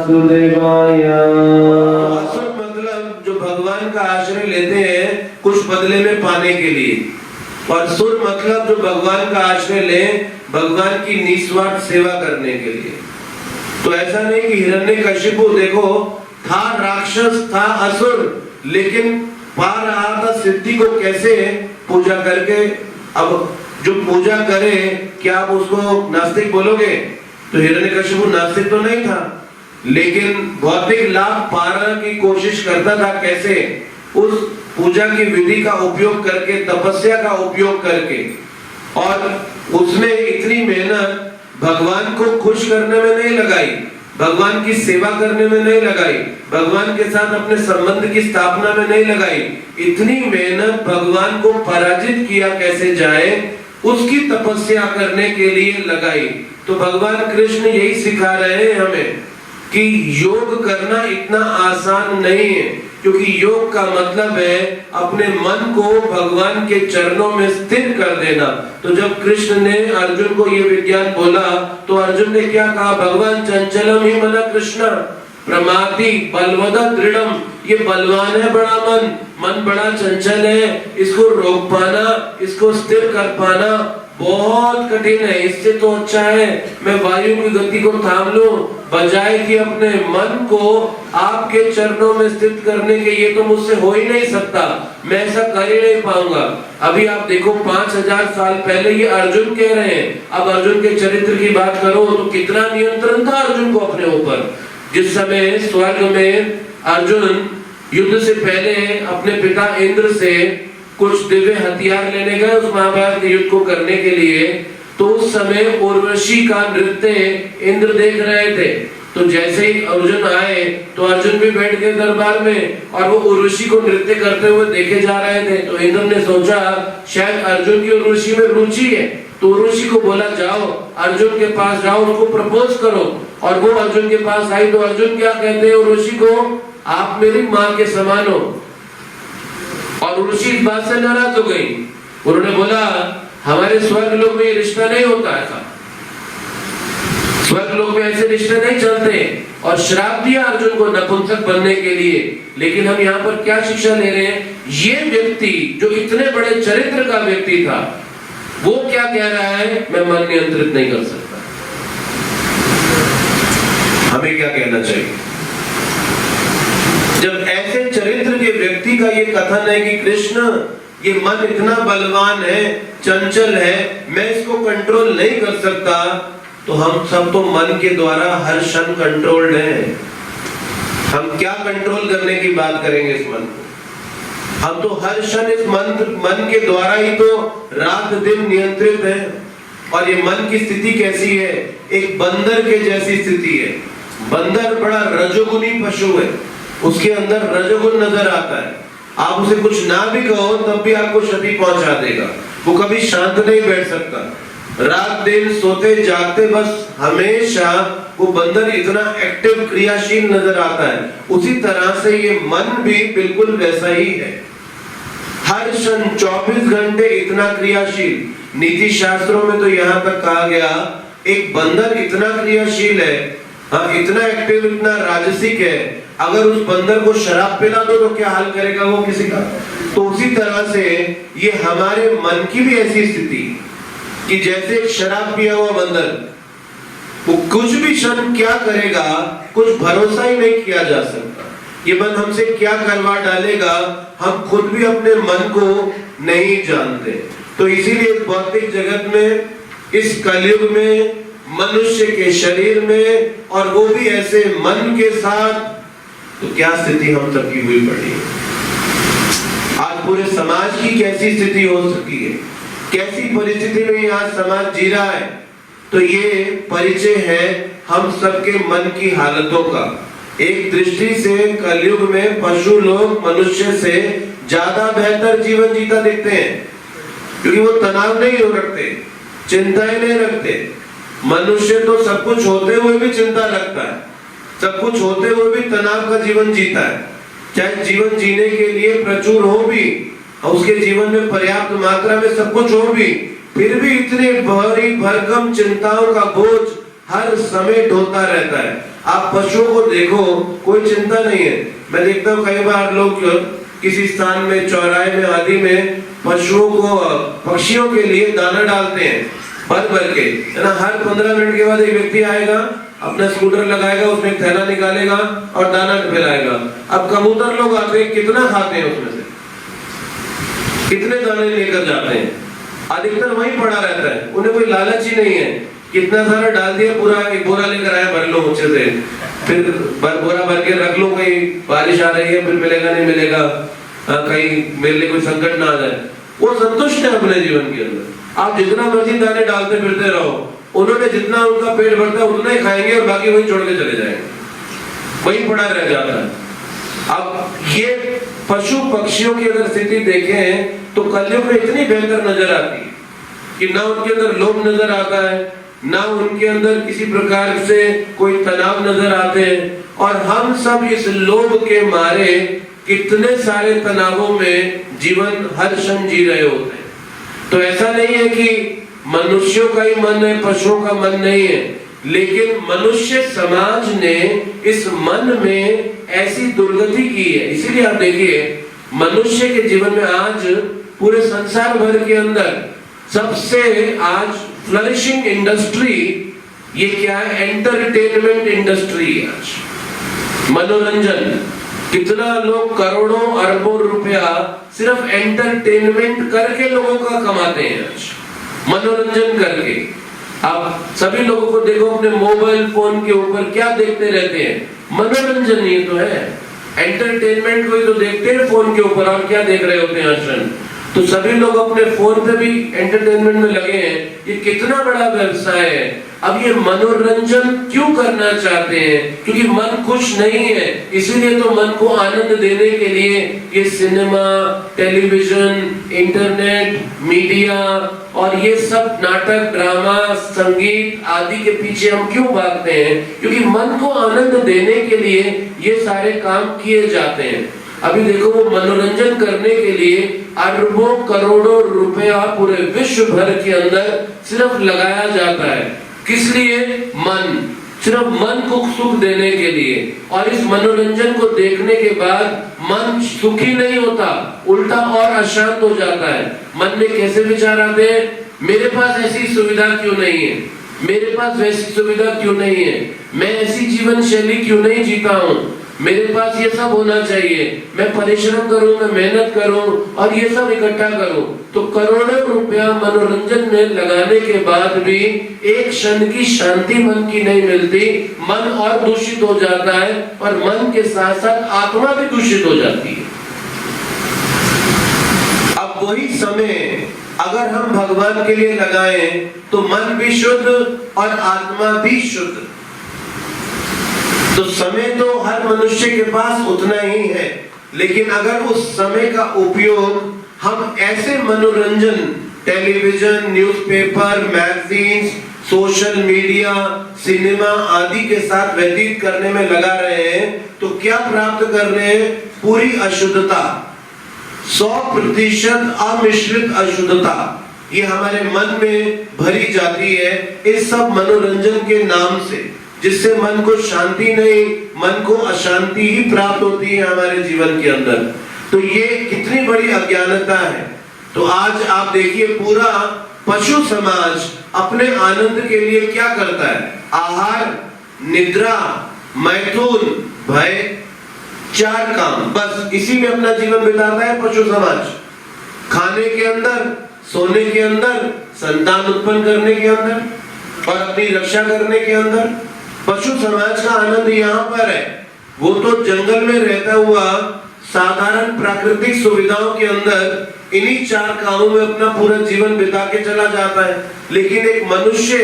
वासुदेवाय। असुर मतलब जो भगवान का आश्रय लेते हैं कुछ बदले में पाने के लिए, और सुर मतलब जो भगवान का आश्रय ले भगवान की निस्वार्थ सेवा करने के लिए। तो ऐसा नहीं कि हिरण्यकशिपु देखो था राक्षस, था असुर, लेकिन पा रहा था सिद्धि को कैसे? पूजा करके। अब जो पूजा करे, क्या आप उसको नास्तिक बोलोगे? तो हिरण्यकशिपु नास्तिक तो नहीं था, लेकिन भौतिक लाभ पाने की कोशिश करता था। कैसे? उस पूजा की विधि का उपयोग करके, तपस्या का उपयोग करके। और उसने इतनी मेहनत भगवान को खुश करने में नहीं लगाई, भगवान की सेवा करने में नहीं लगाई, भगवान के साथ अपने संबंध की स्थापना में नहीं लगाई। इतनी मेहनत भगवान को पराजित किया कैसे जाए, उसकी तपस्या करने के लिए लगाई। तो भगवान कृष्ण यही सिखा रहे हैं हमें कि योग करना इतना आसान नहीं है, क्योंकि योग का मतलब है अपने मन को भगवान के चरणों में स्थिर कर देना। तो जब कृष्ण ने अर्जुन को ये विज्ञान बोला तो अर्जुन ने क्या कहा? भगवान चंचलम ही मन कृष्ण प्रमादी बलवदा दृढ़म। ये बलवान है बड़ा मन, मन बड़ा चंचल है, इसको रोक पाना, इसको स्थिर कर पाना बहुत कठिन है। इससे तो अच्छा है मैं वायु की गति को थाम लूं, बजाय कि अपने मन को आपके चरणों में स्थित करने के। ये तो मुझसे हो ही नहीं सकता, मैं ऐसा कर ही नहीं पाऊंगा। अभी आप देखो 5000 साल पहले ये अर्जुन कह रहे हैं। अब अर्जुन के चरित्र की बात करो तो कितना नियंत्रण था अर्जुन को अपने ऊपर। जिस समय स्वर्ग में अर्जुन युद्ध से पहले अपने पिता इंद्र से कुछ दिव्य हथियार लेने गए उस महाभारत के युद्ध को करने के लिए, तो उस समय उर्वशी का नृत्य इंद्र देख रहे थे। तो जैसे ही अर्जुन आए तो अर्जुन भी बैठ गए दरबार में, और वो उर्वशी को नृत्य करते हुए देखे जा रहे थे। तो इंद्र ने सोचा शायद अर्जुन की उर्वशी में रुचि है, तो उर्वशी को बोला जाओ अर्जुन के पास जाओ, उसको प्रपोज करो। और वो अर्जुन के पास आई तो अर्जुन क्या कहते हैं उर्वशी को? आप मेरी माँ के समान हो। और उर्वशी इस बात से नाराज हो गई। उन्होंने बोला हमारे स्वर्ग लोक में ये रिश्ता नहीं होता, ऐसा स्वर्ग लोक में ऐसे रिश्ते नहीं चलते। और श्राप दिया अर्जुन को नपुंसक बनने के लिए। लेकिन हम यहाँ पर क्या शिक्षा ले रहे हैं? ये व्यक्ति जो इतने बड़े चरित्र का व्यक्ति था, वो क्या कह रहा है? मैं मन नियंत्रित नहीं कर सकता। हमें क्या कहना चाहिए जब ऐसे चरित्र के व्यक्ति का ये कथन है कि कृष्ण ये मन इतना बलवान है, चंचल है, मैं इसको कंट्रोल नहीं कर सकता। तो हम सब तो मन के द्वारा हर क्षण कंट्रोल्ड हैं। हम क्या कंट्रोल करने की बात करेंगे इस मन को? हम तो हर क्षण इस मन के द्वारा ही तो रात दिन नियंत्रित है। और ये मन की स्थिति कैसी है? एक बंदर के जैसी स्थिति है। बंदर बड़ा रजोगुनी पशु है, उसके अंदर रजोगुण नजर आता है। आप उसे कुछ ना भी कहो तब भी आपको क्षति पहुंचा देगा। वो कभी शांत नहीं बैठ सकता, रात दिन सोते जागते बस हमेशा वो बंदर इतना एक्टिव क्रियाशील नजर आता है। उसी तरह से ये मन भी बिल्कुल वैसा ही है, हर क्षण 24 घंटे इतना क्रियाशील। नीति शास्त्रों में तो यहाँ तक कहा गया एक बंदर इतना क्रियाशील है, हाँ इतना एक्टिव, इतना राजसिक है, अगर उस बंदर को शराब पिला दो तो क्या हाल करेगा वो किसी का। तो उसी तरह से ये हमारे मन की भी ऐसी स्थिति कि जैसे एक शराब पिया हुआ बंदर, वो कुछ भी क्षण क्या करेगा कुछ भरोसा ही नहीं किया जा सकता। ये मन हमसे क्या करवा डालेगा हम खुद भी अपने मन को नहीं जानते। तो इसीलिए इस भौतिक जगत में, इस कलयुग में, मनुष्य के शरीर में, और वो भी ऐसे मन के साथ, तो क्या स्थिति हम सबकी हुई पड़ी है। आज पूरे समाज की कैसी स्थिति हो सकी है, कैसी परिस्थिति में आज समाज जी रहा है। तो ये परिचय है हम सबके मन की हालतों का। एक दृष्टि से कलयुग में पशु लोग मनुष्य से ज्यादा बेहतर जीवन जीता दिखते हैं, क्योंकि वो तनाव नहीं हो रखते, चिंताएं नहीं रखते। मनुष्य तो सब कुछ होते हुए भी चिंता रखता है, सब कुछ होते हुए भी तनाव का जीवन जीता है। चाहे जीवन जीने के लिए प्रचुर हो भी, और उसके जीवन में पर्याप्त मात्रा में सब कुछ हो भी, फिर भी इतने भारी भरकम चिंताओं का बोझ हर समय ढोता रहता है। आप पशुओं को देखो, कोई चिंता नहीं है। मैं देखता हूँ कई बार लोग किसी स्थान में, चौराहे में आदि में पशुओं को, पक्षियों के लिए दाना डालते हैं भर भर के, है ना। हर 15 मिनट के बाद एक व्यक्ति आएगा, अपना स्कूटर लगाएगा, उसमें एक थैला निकालेगा और दाना फैलाएगा। अब कबूतर लोग आते हैं, कितना खाते हैं उसमें से, कितने दाने लेकर जाते हैं, अधिकतर वहीं पड़ा रहता है। उन्हें कोई लालच ही नहीं है, कितना सारा डाल दिया, पूरा एक बोरा लेकर आया, भर लो ऊंचे से, फिर बोरा भर के रख लो, कहीं बारिश आ रही है, फिर मिलेगा नहीं मिलेगा, कहीं मेरे लिए कोई संकट ना आ जाए। वो संतुष्ट है अपने जीवन के अंदर। आप जितना मर्जी दाने डालते फिरते रहो, उन्होंने जितना उनका पेट भरता है उतना ही खाएंगे और बाकी वही छोड़ के चले जाएंगे, वही पड़ा रह जाता है। अब ये पशु पक्षियों की अगर स्थिति देखें तो कलयुग में इतनी बेहतर नजर आती है कि ना उनके अंदर लोभ नजर आता है, ना उनके अंदर किसी प्रकार से कोई तनाव नजर आते हैं। और हम सब इस लोभ के मारे कितने सारे तनावों में जीवन हर क्षण जी रहे होते हैं। तो ऐसा नहीं है कि मनुष्यों का ही मन है, पशुओं का मन नहीं है, लेकिन मनुष्य समाज ने इस मन में ऐसी दुर्गति की है। इसीलिए आप देखिए मनुष्य के जीवन में आज पूरे संसार भर के अंदर सबसे आज फ्लरिशिंग इंडस्ट्री ये क्या है? एंटरटेनमेंट इंडस्ट्री है आज, मनोरंजन। कितना लोग करोड़ों अरबों रुपया सिर्फ एंटरटेनमेंट करके लोगों का कमाते हैं आज, मनोरंजन करके। आप सभी लोगों को देखो अपने मोबाइल फोन के ऊपर क्या देखते रहते हैं, मनोरंजन ये तो है, एंटरटेनमेंट को ही तो देखते हैं फोन के ऊपर। आप क्या देख रहे होते हैं हर, तो सभी लोग अपने फोन पे भी एंटरटेनमेंट में लगे हैं। ये कितना बड़ा व्यवसाय है। अब ये मनोरंजन क्यों करना चाहते हैं? क्योंकि मन खुश नहीं है, इसीलिए तो मन को आनंद देने के लिए ये सिनेमा, टेलीविजन, इंटरनेट, मीडिया और ये सब नाटक, ड्रामा, संगीत आदि के पीछे हम क्यों भागते हैं? क्योंकि मन को आनंद देने के लिए ये सारे काम किए जाते हैं। अभी देखो वो मनोरंजन करने के लिए अरबों करोड़ों रुपया पूरे विश्व भर के अंदर सिर्फ लगाया जाता है। किस लिए? मन, सिर्फ मन को सुख देने के लिए। और इस मनोरंजन को देखने के बाद मन सुखी नहीं होता, उल्टा और अशांत हो जाता है। मन में कैसे विचार आते हैं? मेरे पास ऐसी सुविधा क्यों नहीं है, मेरे पास वैसी सुविधा क्यों नहीं है, मैं ऐसी जीवन शैली क्यों नहीं जीता हूँ, मेरे पास ये सब होना चाहिए, मैं परिश्रम करूं, मैं मेहनत करूं और ये सब इकट्ठा करूं। तो करोड़ों रुपया मनोरंजन में लगाने के बाद भी एक क्षण की शांति मन की नहीं मिलती, मन और दूषित हो जाता है और मन के साथ साथ आत्मा भी दूषित हो जाती है। अब वही समय अगर हम भगवान के लिए लगाएं तो मन भी शुद्ध और आत्मा भी शुद्ध। तो समय तो हर मनुष्य के पास उतना ही है, लेकिन अगर उस समय का उपयोग हम ऐसे मनोरंजन, television, newspaper, magazines, social media, cinema आदि के साथ व्यतीत करने में लगा रहे हैं तो क्या प्राप्त कर रहे हैं? पूरी अशुद्धता, 100% अमिश्रित अशुद्धता ये हमारे मन में भरी जाती है इस सब मनोरंजन के नाम से, जिससे मन को शांति नहीं, मन को अशांति ही प्राप्त होती है हमारे जीवन के अंदर। तो ये कितनी बड़ी अज्ञानता है। तो आज आप देखिए पूरा पशु समाज अपने आनंद के लिए क्या करता है? आहार, निद्रा, मैथुन, भय, 4 काम, बस इसी में अपना जीवन बिताता है पशु समाज। खाने के अंदर, सोने के अंदर, संतान उत्पन्न करने के अंदर और अपनी रक्षा करने के अंदर। पशु समाज का आनंद यहाँ पर है। वो तो जंगल में रहता हुआ साधारण प्राकृतिक सुविधाओं के अंदर इन्हीं 4 कामों में अपना पूरा जीवन बिता के चला जाता है। लेकिन एक मनुष्य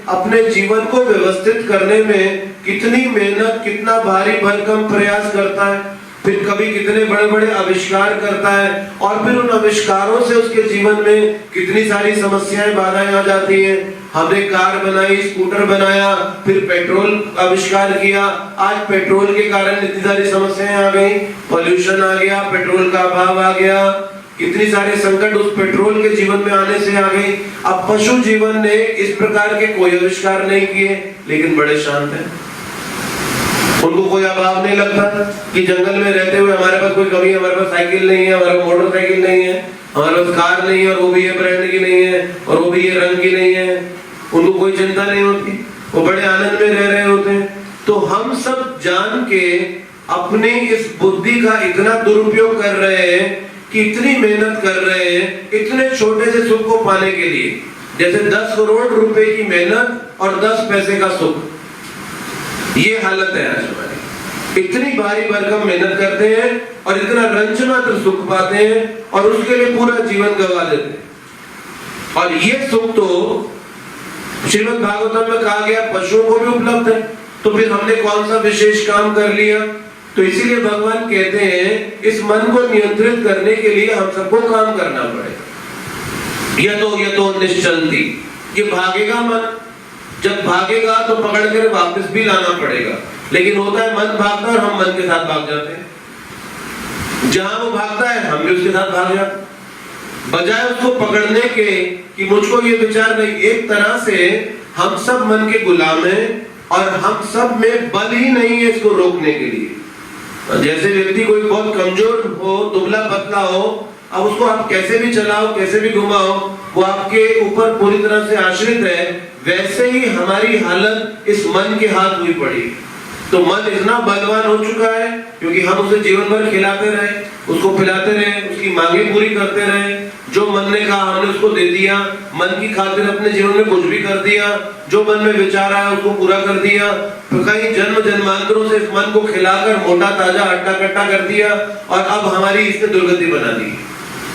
अपने जीवन को व्यवस्थित करने में कितनी मेहनत, कितना भारी भरकम प्रयास करता है, फिर कभी कितने बड़े बड़े आविष्कार करता है और फिर उन आविष्कारों से उसके जीवन में कितनी सारी समस्याएं, बाधाएं आ जाती हैं। हमने कार बनाई, स्कूटर बनाया, फिर पेट्रोल आविष्कार किया, आज पेट्रोल के कारण इतनी सारी समस्याएं आ गई, पॉल्यूशन आ गया, पेट्रोल का अभाव आ गया, इतनी सारे संकट उस पेट्रोल के जीवन में आने से आ गई। अब पशु जीवन ने इस प्रकार के कोई आविष्कार नहीं किए, लेकिन बड़े शांत हैं। उनको कोई अभाव नहीं लगता कि जंगल में रहते हुए हमारे पास कोई कमी है, हमारे पास साइकिल नहीं है, हमारे पास मोटरसाइकिल नहीं है, हमारे पास कार नहीं है, और वो भी ये ब्रांड की नहीं है, और वो भी ये रंग की नहीं है। उनको कोई चिंता नहीं होती, वो बड़े आनंद में रह रहे होते हैं। तो हम सब जान के अपनी इस बुद्धि का इतना दुरुपयोग कर रहे हैं कि इतनी मेहनत कर रहे हैं इतने छोटे से सुख को पाने के लिए, जैसे 10 करोड़ रुपए की मेहनत और 10 पैसे का सुख। ये हालत है आज हमारी। इतनी भारी भरकम मेहनत करते हैं और इतना रंजनात्र सुख पाते हैं और उसके लिए पूरा जीवन गवा देते हैं। और ये सुख तो श्रीमद् भागवतम में कहा गया पशुओं को भी उपलब्ध है, तो फिर हमने कौन सा विशेष काम कर लिया? तो इसीलिए भगवान कहते हैं इस मन को नियंत्रित करने के लिए हम सबको काम करना पड़ेगा। ये तो निश्चलती, ये भागेगा मन, जब भागेगा तो पकड़ कर वापस भी लाना पड़ेगा। लेकिन होता है मन भागता है और हम मन के साथ भाग जाते हैं। जहां वो भागता है हम भी उसके साथ भाग जाते हैं, बजाय उसको पकड़ने के कि मुझको ये विचार नहीं। एक तरह से हम सब मन के गुलाम हैं और हम सब में बल ही नहीं है इसको रोकने के लिए। जैसे व्यक्ति कोई बहुत कमजोर हो, दुबला पतला हो, अब उसको आप कैसे भी चलाओ, कैसे भी घुमाओ, वो आपके ऊपर पूरी तरह से आश्रित है। वैसे ही हमारी हालत इस मन के हाथ हुई पड़ी। तो मन इतना बलवान हो चुका है क्योंकि हम उसे जीवन भर खिलाते रहे, उसको पिलाते रहे, उसकी मांगे पूरी करते रहे। जो मन ने कहा हमने उसको दे दिया, मन की खातिर अपने जीवन में कुछ भी कर दिया, जो मन में विचार आया उसको पूरा कर दिया। तो कई जन्म जन्मांतरों से इस मन को खिलाकर मोटा ताजा हट्टा कट्टा कर दिया और अब हमारी इसने दुर्गति बना दी।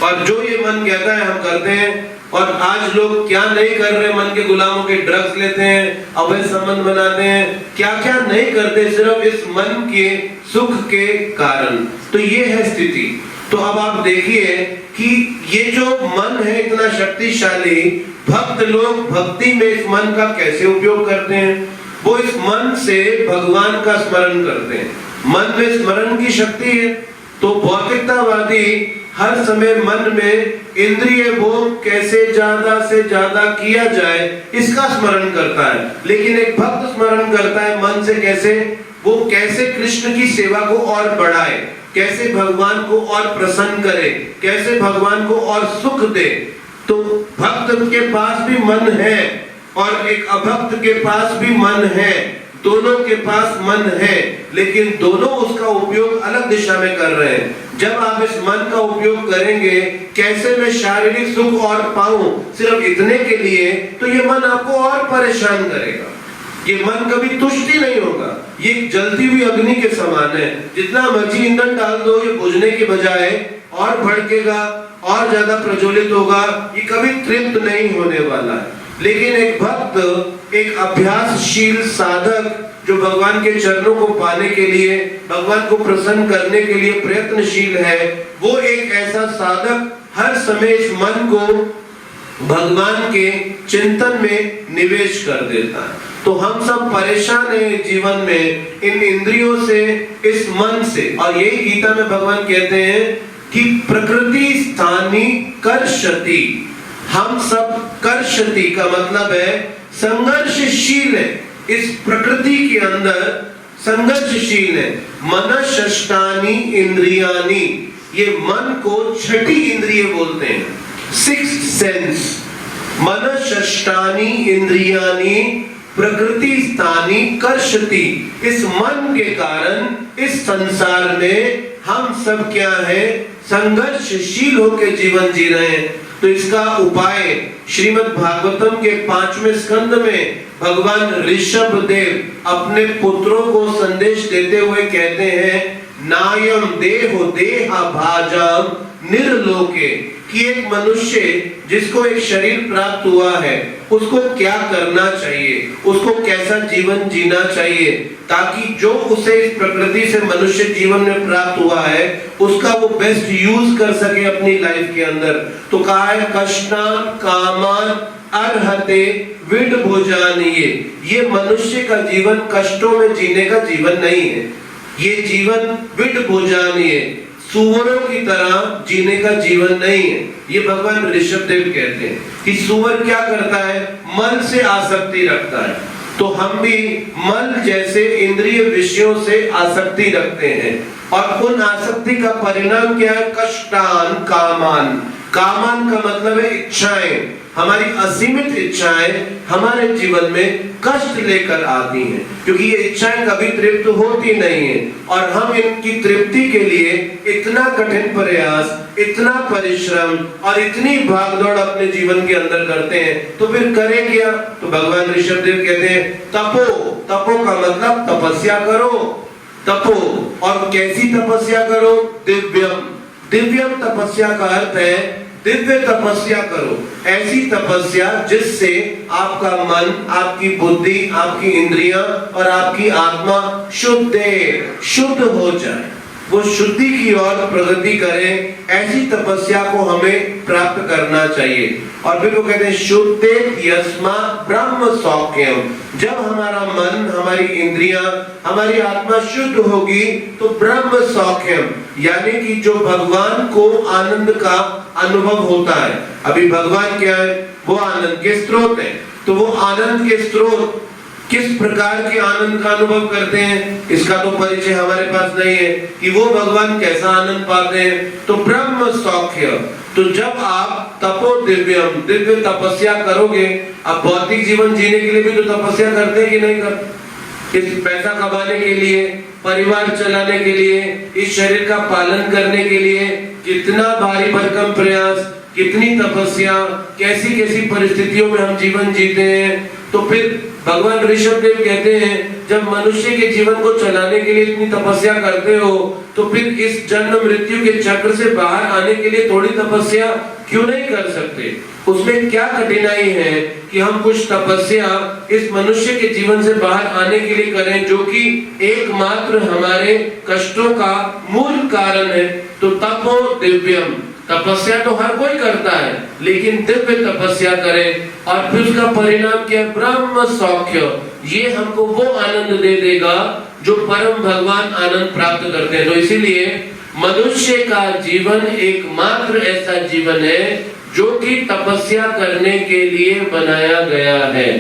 और जो ये मन कहता है हम करते हैं। और आज लोग क्या नहीं कर रहे, मन के गुलामों के ड्रग्स लेते हैं, अवैध संबंध बनाते हैं, क्या क्या नहीं करते सिर्फ इस मन के सुख के कारण। तो ये है स्थिति। तो अब आप देखिए कि ये जो मन है इतना शक्तिशाली, भक्त लोग भक्ति में इस मन का कैसे उपयोग करते हैं। वो इस मन से भगवान का स्मरण करते हैं। मन में स्मरण की शक्ति है। तो भौतिकतावादी हर समय मन में इंद्रिय भोग कैसे ज्यादा से ज्यादा किया जाए इसका स्मरण करता है। लेकिन एक भक्त स्मरण करता है मन से कैसे, वो कैसे कृष्ण की सेवा को और बढ़ाए, कैसे भगवान को और प्रसन्न करे, कैसे भगवान को और सुख दे। तो भक्त के पास भी मन है और एक अभक्त के पास भी मन है, दोनों के पास मन है, लेकिन दोनों उसका उपयोग अलग दिशा में कर रहे हैं। जब आप इस मन का उपयोग करेंगे कैसे मैं शारीरिक सुख और पाऊं सिर्फ इतने के लिए, तो ये मन आपको और परेशान करेगा। ये मन कभी तुष्टि नहीं होगा। ये जलती हुई अग्नि के समान है, जितना मर्जी ईंधन डाल दो ये बुझने के बजाय और भड़केगा और ज्यादा प्रज्वलित होगा, ये कभी तृप्त नहीं होने वाला है। लेकिन एक भक्त, एक अभ्यासशील साधक जो भगवान के चरणों को पाने के लिए, भगवान को प्रसन्न करने के लिए प्रयत्नशील है, वो एक ऐसा साधक हर समय इस मन को भगवान के चिंतन में निवेश कर देता है। तो हम सब परेशान हैं जीवन में इन इंद्रियों से, इस मन से। और यही गीता में भगवान कहते हैं कि प्रकृति स्थानी कर्षति। हम सब कर्षति का मतलब है संघर्षशील है, इस प्रकृति के अंदर संघर्षशील है। मनश्ष्टानि इंद्रियानि, ये मन को छठी इंद्रिय बोलते हैं, सिक्स्थ सेंस। मनश्ष्टानि इंद्रियानि प्रकृति स्थानी कर्षति। इस मन के कारण इस संसार में हम सब क्या है, संघर्षशील होकर जीवन जी रहे हैं। तो इसका उपाय श्रीमद् भागवतम के 5वें स्कंद में भगवान ऋषभ देव अपने पुत्रों को संदेश देते हुए कहते हैं, नायम देहो देहा भाजम निर्लोके, कि एक मनुष्य जिसको एक शरीर प्राप्त हुआ है उसको क्या करना चाहिए, उसको कैसा जीवन जीना चाहिए, ताकि जो उसे इस प्रकृति से मनुष्य जीवन में प्राप्त हुआ है उसका वो बेस्ट यूज कर सके अपनी लाइफ के अंदर। तो कहा है कष्टान कामान अर्हते विड भोजानिये। ये मनुष्य का जीवन कष्टों में जीने का जीवन नहीं है, ये जीवन विड भोजानिये, सुअरों की तरह जीने का जीवन नहीं है। ये भगवान ऋषभदेव कहते हैं कि सुअर क्या करता है, मन से आसक्ति रखता है। तो हम भी मन जैसे इंद्रिय विषयों से आसक्ति रखते हैं, और उन आसक्ति का परिणाम क्या है, कष्टान कामान। कामान का मतलब है इच्छाएं। हमारी असीमित इच्छाएं हमारे जीवन में कष्ट लेकर आती हैं, क्योंकि ये इच्छाएं कभी तृप्त होती नहीं है, और हम इनकी तृप्ति के लिए इतना कठिन प्रयास, इतना परिश्रम और इतनी भागदौड़ अपने जीवन के अंदर करते हैं, तो फिर करें क्या? तो भगवान ऋषभदेव कहते हैं तपो। तपो का मतलब तपस्या करो। तपो, और कैसी तपस्या करो? दिव्यम। दिव्यम तपस्या का अर्थ है दिव्य तपस्या करो, ऐसी तपस्या जिससे आपका मन, आपकी बुद्धि, आपकी इंद्रियां और आपकी आत्मा शुद्ध हो जाए, वो शुद्धि की ओर प्रगति करे। ऐसी तपस्या को हमें प्राप्त करना चाहिए। और फिर वो कहते हैं शुद्धे यस्मा ब्रह्म सौख्यम। जब हमारा मन, हमारी इंद्रियां, हमारी आत्मा शुद्ध होगी तो ब्रह्म सौख्यम, यानी कि जो भगवान को आनंद का अनुभव होता है। अभी भगवान क्या है? वो आनंद के स्रोत है। तो वो आनंद के स्रोत किस प्रकार के आनंद का अनुभव करते हैं, इसका तो परिचय हमारे पास नहीं है कि वो भगवान कैसा आनंद पाते हैं। तो ब्रह्म सौख्य। तो जब आप तपो दिव्यम, दिव्य तपस्या करोगे, अब भौतिक जीवन जीने के लिए भी तो तपस्या करते हैं कि नहीं करते? इस पैसा कमाने के लिए, परिवार चलाने के लिए, इस शरीर का पालन करने के लिए कितना भारी भरकम प्रयास, कितनी तपस्या, कैसी कैसी परिस्थितियों में हम जीवन जीते हैं। तो फिर भगवान ऋषभदेव कहते हैं जब मनुष्य के जीवन को चलाने के लिए इतनी तपस्या करते हो, तो फिर इस जन्म मृत्यु के चक्र से बाहर आने के लिए थोड़ी तपस्या क्यों नहीं कर सकते? उसमें क्या कठिनाई है कि हम कुछ तपस्या इस मनुष्य के जीवन से बाहर आने के लिए करें, जो कि एकमात्र हमारे कष्टों का मूल कारण है। तो तपो दिव्यम, तपस्या तो हर कोई करता है, लेकिन दिव्य तपस्या करें, और फिर उसका परिणाम क्या है? ब्रह्म सौख्य। ये हमको वो आनंद दे देगा जो परम भगवान आनंद प्राप्त करते हैं। तो इसीलिए मनुष्य का जीवन एकमात्र ऐसा जीवन है जो कि तपस्या करने के लिए बनाया गया है।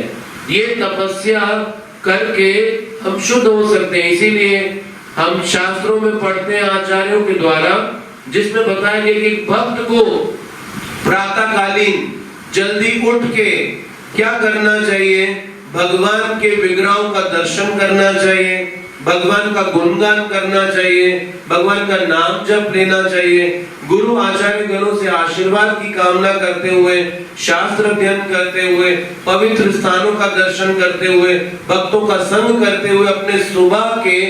ये तपस्या करके हम शुद्ध हो सकते हैं। इसीलिए हम शास्त्रों में पढ़ते हैं आचार्यों के द्वारा, जिसमें बताया गया कि भक्त को प्रातःकालीन जल्दी उठ के क्या करना चाहिए? भगवान के विग्रहों का दर्शन करना चाहिए, भगवान का गुणगान करना चाहिए, भगवान का नाम जप लेना चाहिए, गुरु आचार्य गणों से आशीर्वाद की कामना करते हुए, शास्त्र अध्ययन करते हुए, पवित्र स्थानों का दर्शन करते हुए, भक्तों का संग करते हुए अपने सुबह के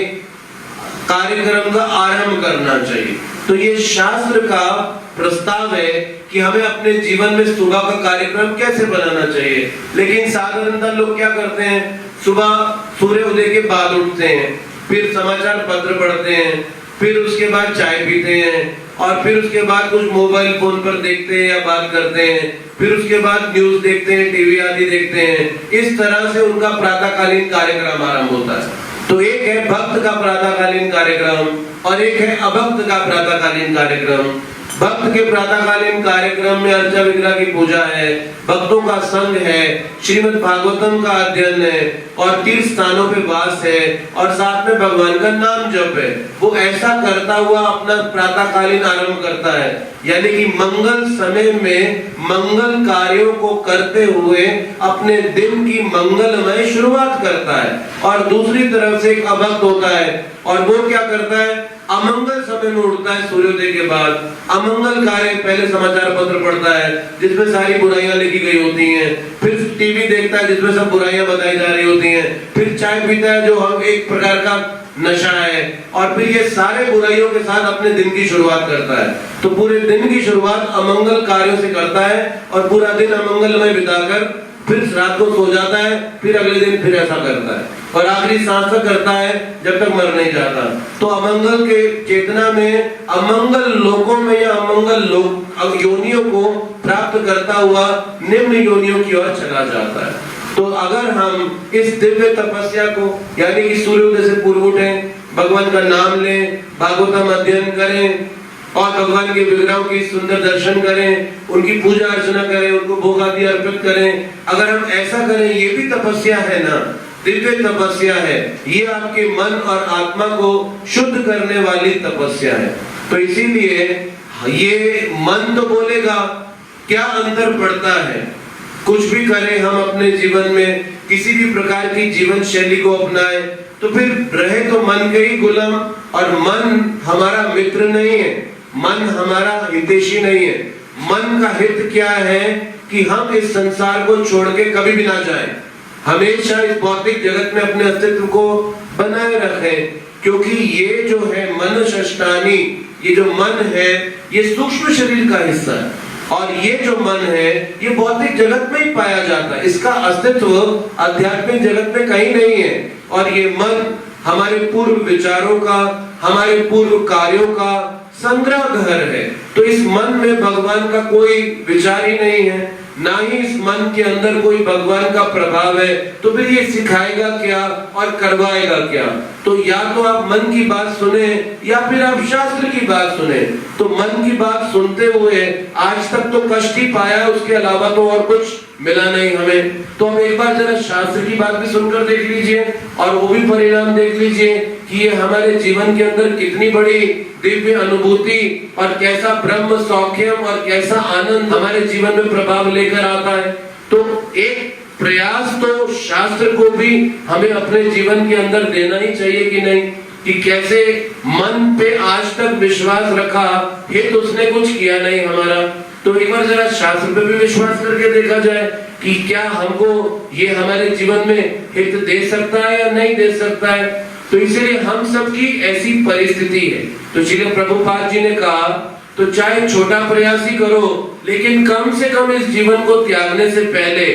कार्यक्रम का आरंभ करना चाहिए। तो ये शास्त्र का प्रस्ताव है कि हमें अपने जीवन में सुबह का कार्यक्रम कैसे बनाना चाहिए। लेकिन साधारणतः लोग क्या करते हैं, सुबह सूर्य उदय के बाद उठते हैं, फिर समाचार पत्र पढ़ते हैं, फिर उसके बाद चाय पीते हैं, और फिर उसके बाद कुछ मोबाइल फोन पर देखते हैं या बात करते हैं, फिर उसके बाद न्यूज देखते हैं, टीवी आदि देखते हैं। इस तरह से उनका प्रातःकालीन कार्यक्रम आरंभ होता है। तो एक है भक्त का प्रातःकालीन कार्यक्रम और एक है अभक्त का प्रातःकालीन कार्यक्रम। भक्त के प्रातःकालीन कार्यक्रम में अर्चा विग्रह की पूजा है, भक्तों का संग है, श्रीमद् भागवतम का अध्ययन है, और तीर्थ स्थानों पे वास है, और साथ में भगवान का नाम जप है। वो ऐसा करता हुआ अपना प्रातःकालीन आरंभ करता है, यानी कि मंगल समय में मंगल कार्यों को करते हुए अपने दिन की मंगलमय शुरुआत करता है। और दूसरी तरफ से एक अभक्त होता है, और वो क्या करता है? अमंगल समय में उठता है सूर्योदय के बाद, अमंगल कार्य, पहले समाचार पत्र पढ़ता है जिसमें सारी बुराइयां लिखी गई होती हैं, फिर टीवी देखता है जिसमें सब बुराइयां बताई जा रही होती हैं, फिर चाय पीता है जो हम एक प्रकार का नशा है, और फिर ये सारे बुराइयों के साथ अपने दिन की शुरुआत करता है। तो पूरे दिन की शुरुआत अमंगल कार्यों से करता है, और पूरा दिन अमंगलमय बिताकर फिर रात को सो जाता है, फिर अगले दिन फिर ऐसा करता है, और आखिरी सांस तक करता है जब तक मर नहीं जाता। तो अमंगल के चेतना में, अमंगल लोकों में या अमंगल लोक योनियों को प्राप्त करता हुआ निम्न योनियों की ओर चला जाता है। तो अगर हम इस दिव्य तपस्या को, यानी कि सूर्योदय से पूर्व उठें, भगवान का नाम लें, भागवतम अध्ययन करें, और भगवान के विग्रहों की सुंदर दर्शन करें, उनकी पूजा अर्चना करें, उनको भोग आदि अर्पित करें। अगर हम ऐसा करें, ये भी तपस्या है ना, दिव्य तपस्या है। ये आपके मन और आत्मा को शुद्ध करने वाली तपस्या है। तो इसीलिए ये मन तो बोलेगा, क्या अंतर पड़ता है? कुछ भी करें हम अपने जीवन में, किसी भी प्रकार की जीवन शैली को अपनाएं, तो फिर रहे तो मन के ही गुलाम। और मन हमारा मित्र नहीं है, मन हमारा हितैषी नहीं है। मन का हित क्या है कि हम इस संसार को छोड़ के कभी भी ना जाएं, हमेशा इस भौतिक जगत में अपने अस्तित्व को बनाए रखें। क्योंकि ये जो है मन षष्ठानी, ये जो मन है ये सूक्ष्म शरीर का हिस्सा है, और ये जो मन है ये भौतिक जगत में ही पाया जाता है। इसका अस्तित्व आध्यात्मिक जगत में कहीं नहीं है। और ये मन हमारे पूर्व विचारों का, हमारे पूर्व कार्यों का संग्रह घर है। तो इस मन में भगवान का कोई विचार ही नहीं है, ना ही इस मन के अंदर कोई भगवान का प्रभाव है। तो फिर ये सिखाएगा क्या और करवाएगा क्या? तो या तो आप मन की बात सुने या फिर आप शास्त्र की बात सुने। तो मन की बात सुनते हुए आज तक तो कष्ट ही पाया है, उसके अलावा तो और कुछ मिला नहीं हमें। तो हम एक बार जरा शास्त्र की बात भी सुनकर देख लीजिए, और वो भी परिणाम देख लीजिए कि ये हमारे जीवन के अंदर कितनी बड़ी दिव्य अनुभूति और कैसा ब्रह्म सौख्यम और कैसा आनंद हमारे जीवन में प्रभाव लेकर आता है। तो एक प्रयास तो शास्त्र को भी हमें अपने जीवन के अंदर देना ही चाहिए कि नहीं, कि कैसे मन पे आज तक विश्वास रखा, हित उसने कुछ किया नहीं हमारा। तो एक बार जरा शास्त्र पे भी विश्वास करके देखा जाए कि क्या हमको ये हमारे जीवन में हित दे सकता है या नहीं दे सकता है। तो इसलिए हम सबकी ऐसी परिस्थिति है। तो श्री प्रभुपाद जी ने कहा, तो चाहे छोटा प्रयास ही करो, लेकिन कम से कम इस जीवन को त्यागने से पहले,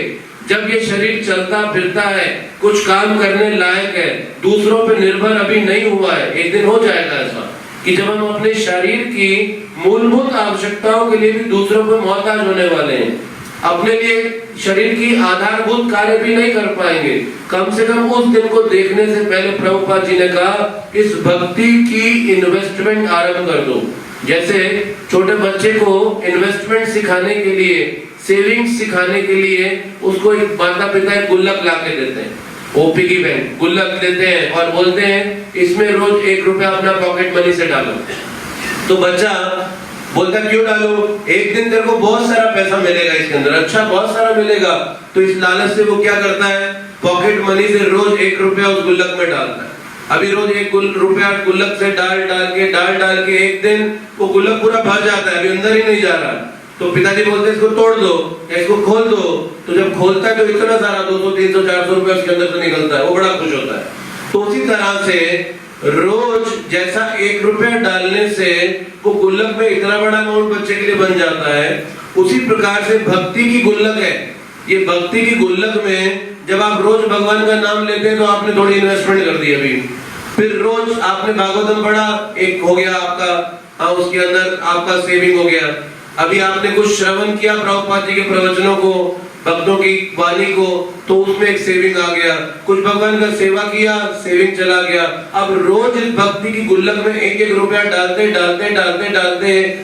जब ये शरीर चलता फिरता है, कुछ काम करने लायक है, दूसरों पे निर्भर अभी नहीं हुआ है, एक दिन हो जाएगा ऐसा कि जब हम अपने शरीर की मूलभूत आवश्यकताओं के लिए भी दूसरों पर मोहताज होने वाले हैं, अपने लिए शरीर की आधारभूत कार्य भी नहीं कर पाएंगे। कम से कम उस दिन को देखने से पहले प्रभुपाद जी ने कहा, इस भक्ति की इन्वेस्टमेंट आरंभ कर दो। जैसे छोटे बच्चे को इन्वेस्टमेंट सिखाने के लिए, सेविंग्स सिखाने के लिए उसको एक माता पिता एक गुल्लक ला के देते हैं, वो पिगी बैंक गुल्लक देते हैं और बोलते हैं इसमें रोज 1 रुपया अपना पॉकेट मनी से डालो। तो बच्चा बोलता क्यों डालो, एक दिन तेरे को बहुत सारा पैसा मिलेगा इसके अंदर, अच्छा बहुत सारा मिलेगा। तो इस लालच से वो क्या करता है, पॉकेट मनी से रोज 1 रुपया उस गुल्लक में डालता है। अभी रोज 1 रुपया गुल्लक से डाल डाल के एक दिन वो गुल्लक पूरा भर जाता है, अभी अंदर ही नहीं जा रहा। तो पिताजी बोलते हैं इसको तोड़ दो या इसको खोल दो। तो जब खोलता है तो इतना सारा 200 300 400 रुपया उसके अंदर से निकलता है, वो बड़ा खुश होता है। तो उसी तरह से रोज जैसा 1 रुपया डालने से वो गुल्लक में इतना बड़ा अमाउंट बच्चे के लिए बन जाता है, उसी प्रकार से भक्ति की गुल्लक है। ये भक्ति की गुल्लक में जब आप रोज भगवान का नाम लेते हैं तो आपने थोड़ी इन्वेस्टमेंट कर दी। अभी फिर रोज आपने भागवतम पढ़ा, एक हो गया आपका, हाँ उसके अंदर आपका सेविंग हो गया। अभी आपने कुछ श्रवण किया प्रभुपाद जी के प्रवचनों को, भक्तों की वाणी को, तो उसमें एक सेविंग आ गया। कुछ भगवान का सेवा किया, सेविंग चला गया। अब रोज इस भक्ति की गुल्लक में 1-1 रुपया डालते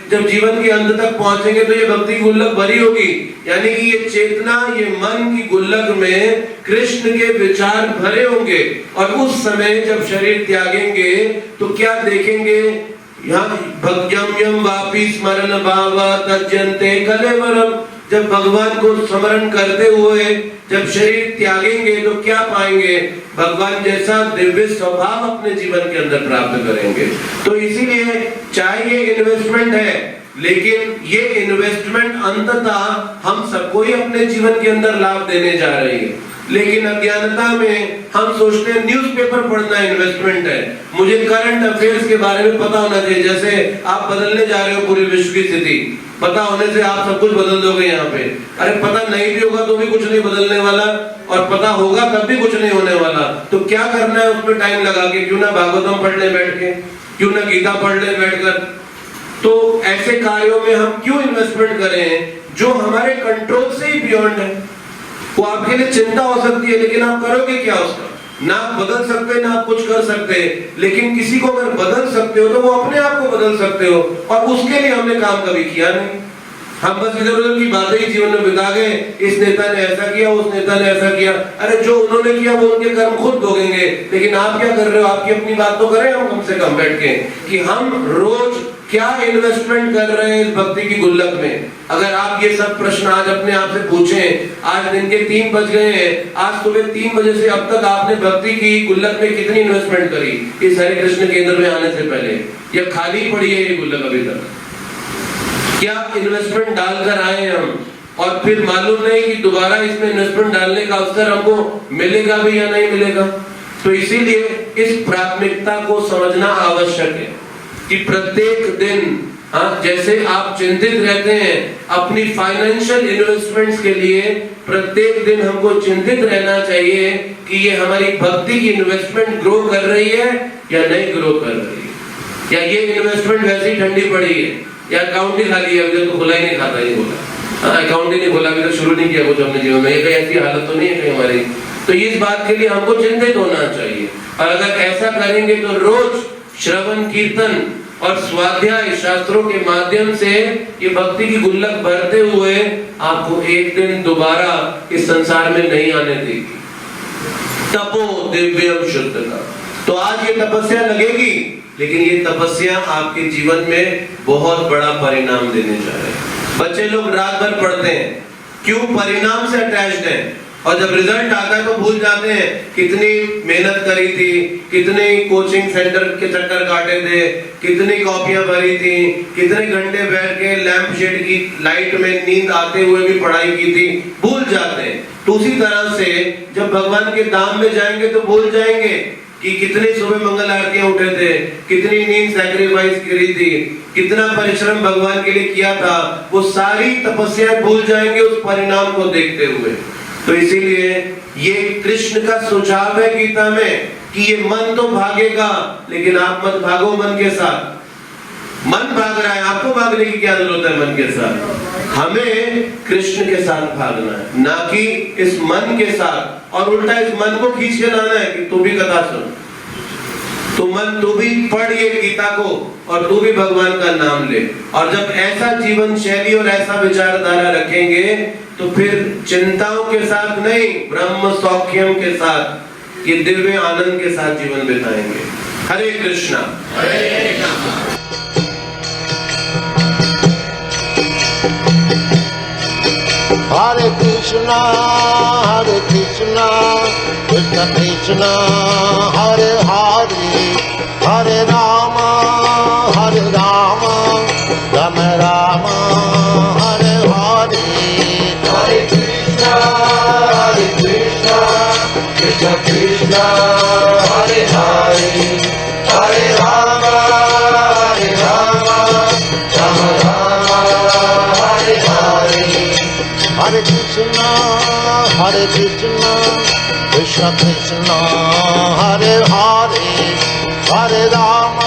जब जीवन के अंत तक पहुंचेंगे तो ये भक्ति की गुल्लक भरी होगी। यानी कि ये चेतना, ये मन की गुल्लक में कृष्ण के विचार भरे होंगे। और उस समय जब शरीर त्यागेंगे तो क्या देखेंगे, यहाँ भक्त्यम यम वापी स्मरण भाव तज्जन्ते कलेवरम। जब भगवान को स्मरण करते हुए जब शरीर त्यागेंगे तो क्या पाएंगे, भगवान जैसा दिव्य स्वभाव अपने जीवन के अंदर प्राप्त करेंगे। तो इसीलिए चाहे ये इन्वेस्टमेंट है, लेकिन ये इन्वेस्टमेंट अंततः हम सबको ही अपने जीवन के अंदर लाभ देने जा रही है। लेकिन अज्ञानता में हम सोचते हैं न्यूज़पेपर पढ़ना इन्वेस्टमेंट है, मुझे करंट अफेयर्स के बारे में पता होना चाहिए। जैसे आप बदलने जा रहे हो पूरे विश्व की स्थिति, पता होने से आप सब कुछ बदल दोगे यहाँ पे। अरे पता नहीं भी होगा तो भी कुछ नहीं बदलने वाला, और पता होगा तब भी कुछ नहीं होने वाला। तो क्या करना है उसमें टाइम लगा के, क्यों ना भागवतम पढ़ ले बैठ के, क्यों ना गीता पढ़ ले बैठकर। तो ऐसे कार्यों में हम क्यों इन्वेस्टमेंट करें जो हमारे कंट्रोल से ही बियॉन्ड है। वो आपके लिए चिंता हो सकती है, लेकिन आप करोगे क्या उसका? ना आप बदल सकते ना आप कुछ कर सकते, लेकिन किसी को अगर बदल सकते हो तो वो अपने आप को बदल सकते हो, और उसके लिए हमने काम कभी किया नहीं। हम बस इधर उधर की बातें ही जीवन में बिता गए, इस नेता ने ऐसा किया, उस नेता ने ऐसा किया। अरे जो उन्होंने किया वो उनके कर्म खुद भोगेंगे, लेकिन आप क्या कर रहे हो? आपकी अपनी बात तो करें हम कम से कम बैठ के, कि हम रोज क्या इन्वेस्टमेंट कर रहे हैं इस भक्ति की गुल्लक में। अगर आप ये सब प्रश्न आज अपने आप से पूछें, आज दिन के 3 बज गए हैं, आज सुबह 3 बजे से अब तक आपने भक्ति की गुल्लक में कितनी इन्वेस्टमेंट करी इस हरे कृष्ण केंद्र में आने से पहले? या खाली पड़ी है ये गुल्लक अभी तक? क्या इन्वेस्टमेंट डालकर आए हम, और फिर मालूम नहीं कि दोबारा इसमें इन्वेस्टमेंट डालने का अवसर हमको मिलेगा भी या नहीं मिलेगा। तो इसीलिए इस प्राथमिकता को समझना आवश्यक है कि प्रत्येक दिन जैसे आप चिंतित रहते हैं अपनी फाइनेंशियल इन्वेस्टमेंट्स के लिए, प्रत्येक दिन हमको चिंतित रहना चाहिए कि ये हमारी भक्ति की इन्वेस्टमेंट ग्रो कर रही है या नहीं ग्रो कर रही है, या ये इन्वेस्टमेंट वैसे ही ठंडी पड़ी है, या अकाउंट ही खाली है, अभी तो खुला ही नहीं खाता ही बोला, अकाउंट ही नहीं खोला, अभी तो शुरू नहीं किया कुछ अपने जीवन में, ये कहीं ऐसी हालत तो नहीं है कहीं हमारी। तो इस बात के लिए हमको चिंतित होना चाहिए, और अगर ऐसा करेंगे तो रोज श्रवण कीर्तन और स्वाध्याय शास्त्रों के माध्यम से ये भक्ति की गुल्लक भरते हुए आपको एक दिन दोबारा इस संसार में नहीं आने देगी। तपो दिव्यम शुद्धता, तो आज ये तपस्या लगेगी, लेकिन ये तपस्या आपके जीवन में बहुत बड़ा परिणाम देने जा रहे हैं। बच्चे लोग रात भर पढ़ते हैं, क्यों? परिणाम से अटैच्ड है, और जब रिजल्ट आता है तो भूल जाते हैं कितनी मेहनत करी थी, कितने कोचिंग सेंटर के चक्कर काटे थे, कितनी कॉपियां भरी थी, कितने घंटे बैठ के लैंप शेड की लाइट में नींद आते हुए भी पढ़ाई की थी, भूल जाते हैं। तो उसी तरह से जब भगवान के धाम में जाएंगे तो भूल जाएंगे कि कितनी सुबह मंगल आरतियां उठे थे, कितनी नींद सैक्रिफाइस करी थी, कितना परिश्रम भगवान के लिए किया था, वो सारी तपस्याएं भूल जाएंगे उस परिणाम को देखते हुए। तो इसीलिए ये कृष्ण का सुझाव है गीता में कि ये मन तो भागेगा, लेकिन आप मत भागो मन के साथ। मन भाग रहा है, आपको भागने की क्या जरूरत है मन के साथ? हमें कृष्ण के साथ भागना है, ना कि इस मन के साथ, और उल्टा इस मन को खींच के लाना है कि तू भी कथा सुन, तू भी पढ़ ये गीता को, और तू भी भगवान का नाम ले। और जब ऐसा जीवन शैली और ऐसा विचारधारा रखेंगे तो फिर चिंताओं के साथ नहीं, ब्रह्म सौख्यम के साथ, ये दिव्य आनंद के साथ जीवन बिताएंगे। हरे कृष्णा। हरे कृष्णा कृष्ण कृष्ण हरे हरे, हरे राम राम राम हरे हरे। हरे कृष्णा कृष्ण कृष्ण हरे हरे, हरे राम राम राम हरे हरे। हरे कृष्ण कृष्ण कृष्ण हरे हरे, हरे राम